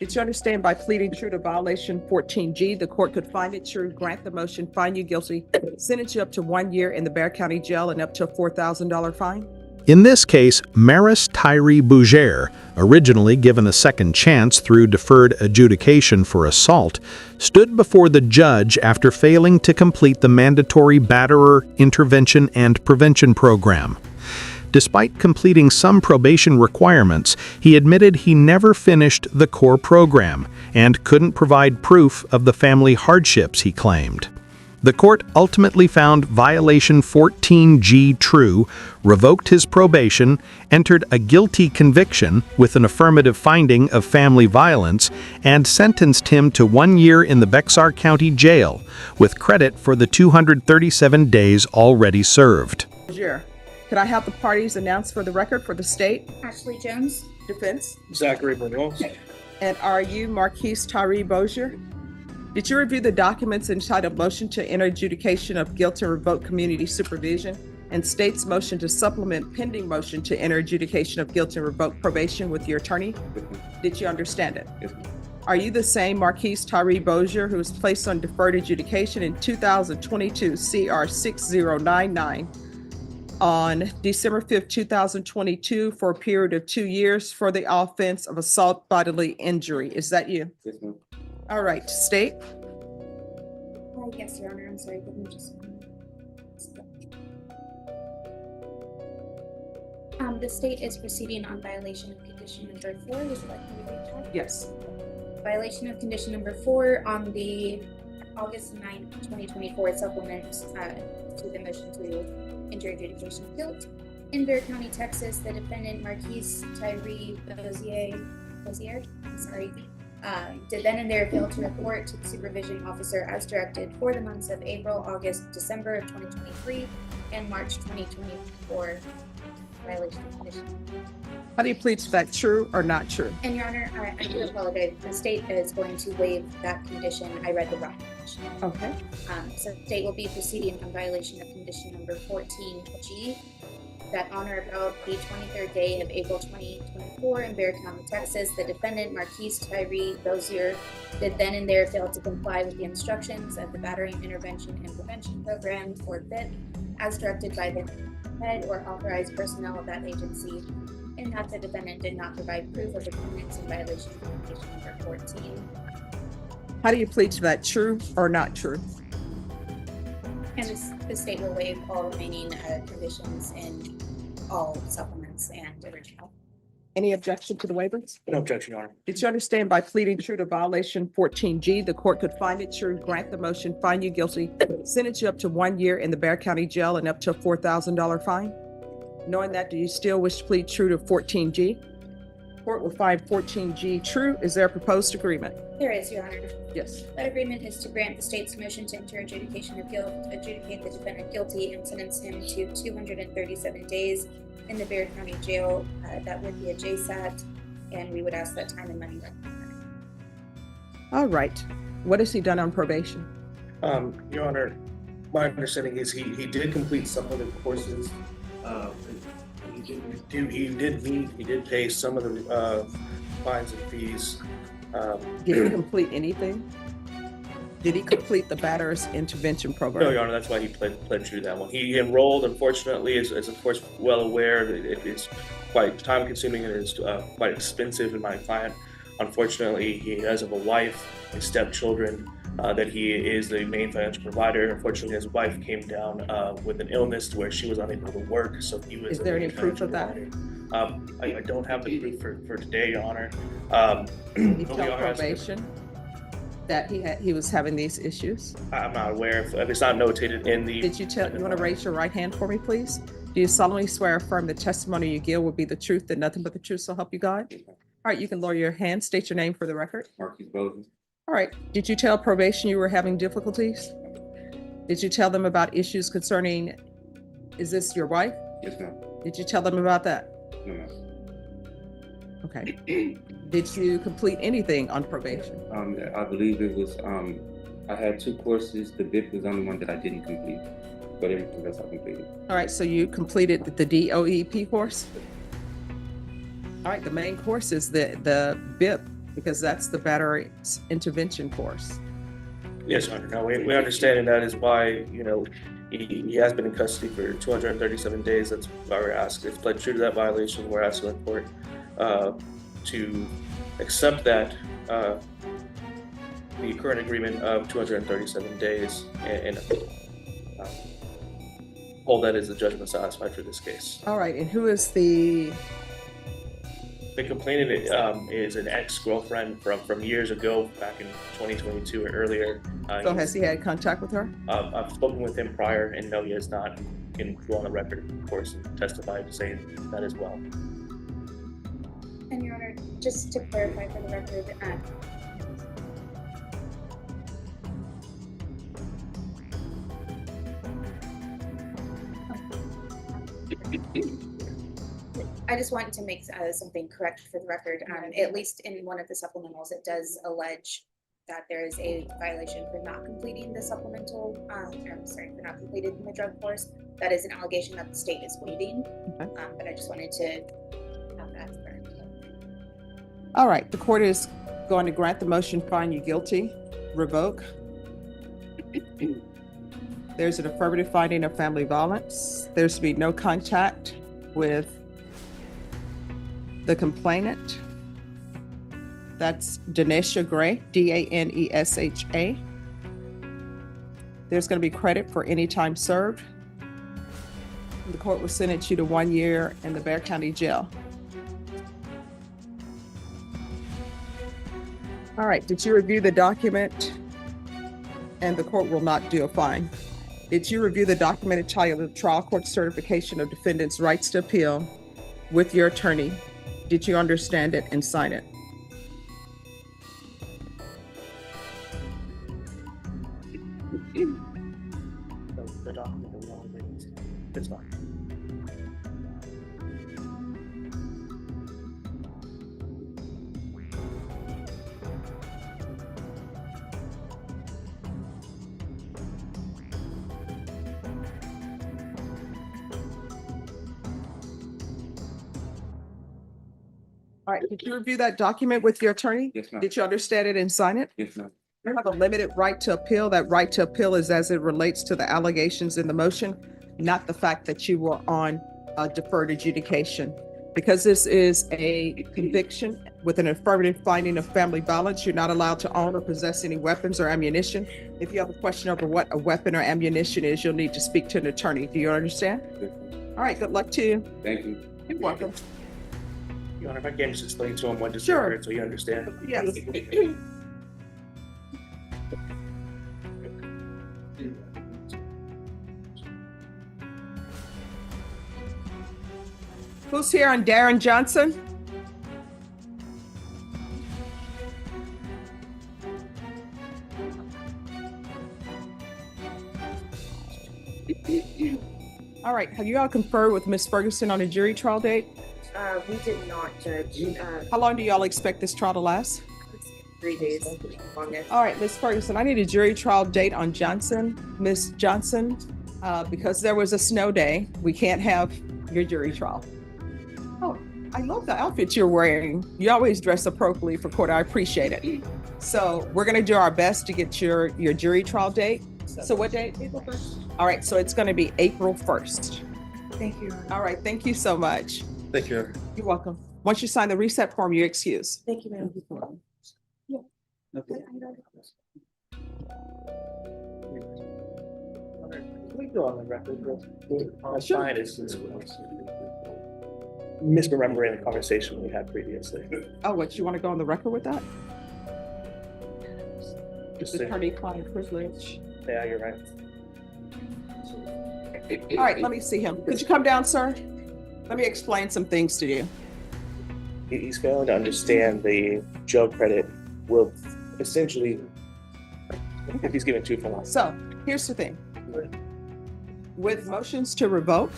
Did you understand by pleading true to violation 14G, the court could find it true, grant the motion, find you guilty, sentence you up to 1 year in the Bexar County Jail and up to a $4,000 fine? In this case, Maris Tyree Bougere, originally given a second chance through deferred adjudication for assault, stood before the judge after failing to complete the mandatory batterer intervention and prevention program. Despite completing some probation requirements, he admitted he never finished the core program and couldn't provide proof of the family hardships he claimed. The court ultimately found violation 14G true, revoked his probation, entered a guilty conviction with an affirmative finding of family violence, and sentenced him to 1 year in the Bexar County Jail, with credit for the 237 days already served. Could I have the parties announced for the record for the state? Ashley Jones. Defense. Zachary Munoz. And are you Marquise Tyree Bozier? Did you review the documents entitled Motion to Enter Adjudication of Guilt and Revoke Community Supervision and state's motion to supplement pending motion to enter adjudication of guilt and revoke probation with your attorney? Did you understand it? Yes. Are you the same Marquise Tyree Bozier who was placed on deferred adjudication in 2022 CR 6099 on December 5th, 2022 for a period of 2 years for the offense of assault bodily injury? Is that you? Yes, ma'am. All right, state. Yes, Your Honor. I'm sorry. Give me just a moment. The state is proceeding on violation of condition number 4. Would you like me to read that? Yes. Violation of condition number 4 on the August 9th, 2024 supplement to the motion to enter adjudication of guilt. In Bexar County, Texas, the defendant Marquise Tyree Bozier, did then and there fail to report to the supervision officer as directed for the months of April, August, December of 2023, and March 2024 violation of condition. How do you plead to that, true or not true? And Your Honor, I do apologize. The state is going to waive that condition. I read the wrong condition. Okay. So the state will be proceeding on violation of condition number 14G, that on or about the 23rd day of April 2024 in Bexar County, Texas, the defendant Marquise Tyree Bozier did then and there fail to comply with the instructions of the Battering Intervention and Prevention Program, or BIP, as directed by the head or authorized personnel of that agency, and that the defendant did not provide proof of performance in violation of condition number 14. How do you plead to that, true or not true? And the state will waive all remaining conditions in all supplements and original. Any objection to the waivers? No objection, Your Honor. Did you understand by pleading true to violation 14G, the court could find it true, grant the motion, find you guilty, sentence you up to 1 year in the Bexar County Jail and up to a $4,000 fine? Knowing that, do you still wish to plead true to 14G? Court will find 14G true. Is there a proposed agreement? There is, Your Honor. Yes. That agreement is to grant the state's motion to enter adjudication of guilt, adjudicate the defendant guilty, and sentence him to 237 days in the Bexar County Jail. That would be a JSAT, and we would ask that time and money recovered. All right. What has he done on probation? Your Honor, my understanding is he did complete some of the courses. He did pay some of the fines and fees. Did he complete anything? Did he complete the batterers intervention program? No, Your Honor, that's why he pled true to that one. He enrolled, unfortunately, is of course well aware that it's quite time consuming and it's quite expensive. And my client, unfortunately, he does have a wife and stepchildren that he is the main financial provider. Unfortunately, his wife came down with an illness to where she was unable to work, so he was. Is there any proof of that? I don't have the proof for today, Your Honor. He told probation that he was having these issues? I'm not aware if it's not notated in the. Did you want to raise your right hand for me, please? Do you solemnly swear or affirm the testimony you give will be the truth and nothing but the truth, so help you God? All right, you can lower your hand. State your name for the record. Marquise Bozier. All right. Did you tell probation you were having difficulties? Did you tell them about issues concerning, is this your wife? Yes, ma'am. Did you tell them about that? No, ma'am. Okay. Did you complete anything on probation? I believe it was, I had 2 courses. The BIP was the only one that I didn't complete, but everything else I completed. All right, so you completed the DOEP course? All right, the main course is the BIP because that's the battery intervention course. Yes, Your Honor. No, we understand, and that is why, he has been in custody for 237 days. That's why we're asking. If pled true to that violation, we're asking the court to accept that, the current agreement of 237 days and hold that as the judgment satisfied for this case. All right, and who is the, The complainant is an ex-girlfriend from years ago, back in 2022 or earlier. so has he had contact with her? I've spoken with him prior, and no, he has not. Can go on the record, of course, and testify to say that as well. And Your Honor, just to clarify for the record, I just want to make something correct for the record. At least in one of the supplementals, it does allege that there is a violation for not completing the supplemental, for not completing the drug course. That is an allegation that the state is waiving. Okay. But I just wanted to have that correct. All right, the court is going to grant the motion, find you guilty, revoke. There's an affirmative finding of family violence. There's to be no contact with the complainant. That's Danesha Gray, Danesha. There's going to be credit for any time served. The court will sentence you to 1 year in the Bexar County Jail. All right, did you review the document? And the court will not do a fine. Did you review the documented trial court certification of defendant's rights to appeal with your attorney? Did you understand it and sign it? The document, it's fine. All right, did you review that document with your attorney? Yes, ma'am. Did you understand it and sign it? Yes, ma'am. You have a limited right to appeal. That right to appeal is as it relates to the allegations in the motion, not the fact that you were on deferred adjudication. Because this is a conviction with an affirmative finding of family violence, you're not allowed to own or possess any weapons or ammunition. If you have a question over what a weapon or ammunition is, you'll need to speak to an attorney. Do you understand? Yes, ma'am. All right, good luck to you. Thank you. You're welcome. Your Honor, if I can just explain to him what just Sure. occurred so you understand. Yes. Who's here on Darren Johnson? All right, have you all conferred with Ms. Ferguson on a jury trial date? We did not, Judge. How long do y'all expect this trial to last? 3 days, longest. All right, Ms. Ferguson, I need a jury trial date on Johnson. Ms. Johnson, because there was a snow day, we can't have your jury trial. Oh, I love the outfit you're wearing. You always dress appropriately for court. I appreciate it. So we're gonna do our best to get your jury trial date. So what date? April 1st. All right, so it's gonna be April 1st. Thank you. All right, thank you so much. Thank you. You're welcome. Once you sign the reset form, you're excused. Thank you, ma'am. We go on the record. That's Sure. fine. It's misremembering the conversation we had previously. Oh, what, you wanna go on the record with that? Just saying. Attorney-client privilege. Yeah, you're right. All right, let me see him. Could you come down, sir? Let me explain some things to you. He's failing to understand the jail credit will essentially, if he's given 2 for 1. So, here's the thing. With motions to revoke,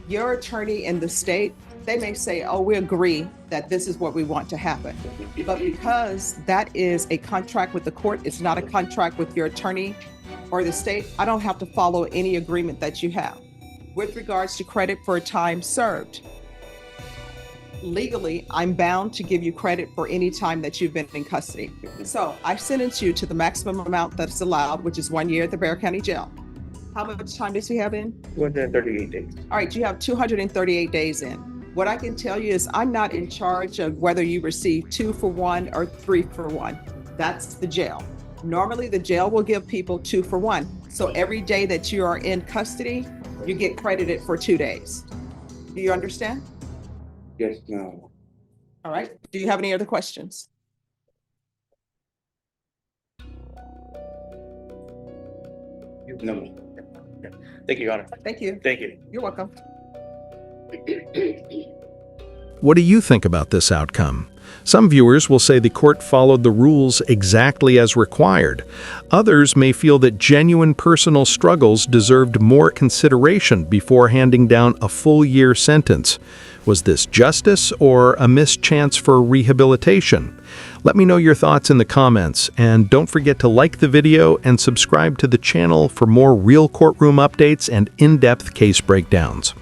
your attorney in the state, they may say, oh, we agree that this is what we want to happen. But because that is a contract with the court, it's not a contract with your attorney or the state, I don't have to follow any agreement that you have. With regards to credit for time served, legally, I'm bound to give you credit for any time that you've been in custody. So I sentence you to the maximum amount that's allowed, which is 1 year at the Bexar County Jail. How much time does he have in? 238 days. All right, you have 238 days in. What I can tell you is I'm not in charge of whether you receive 2 for 1 or 3 for 1. That's the jail. Normally, the jail will give people 2 for 1. So every day that you are in custody, you get credited for 2 days. Do you understand? Yes, no. All right. Do you have any other questions? No. Thank you, Your Honor. Thank you. Thank you. You're welcome. What do you think about this outcome? Some viewers will say the court followed the rules exactly as required. Others may feel that genuine personal struggles deserved more consideration before handing down a full-year sentence. Was this justice or a missed chance for rehabilitation? Let me know your thoughts in the comments, and don't forget to like the video and subscribe to the channel for more real courtroom updates and in-depth case breakdowns.